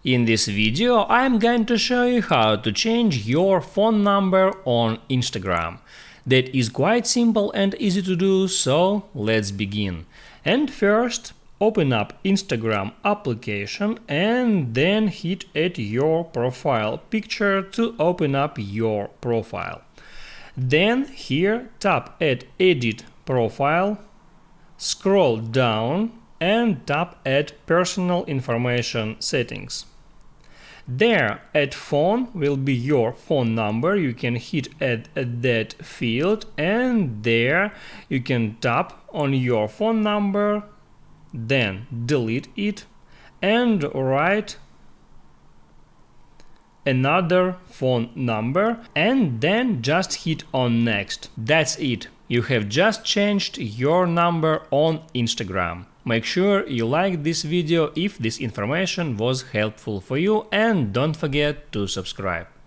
In this video, I'm going to show you how to change your phone number on Instagram. That is quite simple and easy to do, so let's begin. And first, open up Instagram application and then hit at your profile picture to open up your profile. Then here tap at Edit Profile, scroll down and tap at Personal Information Settings. There, at phone will be your phone number. You can hit at that field, and there you can tap on your phone number, then delete it and write another phone number, and then just hit on next. That's it. You have just changed your number on Instagram. Make sure you like this video if this information was helpful for you, and don't forget to subscribe.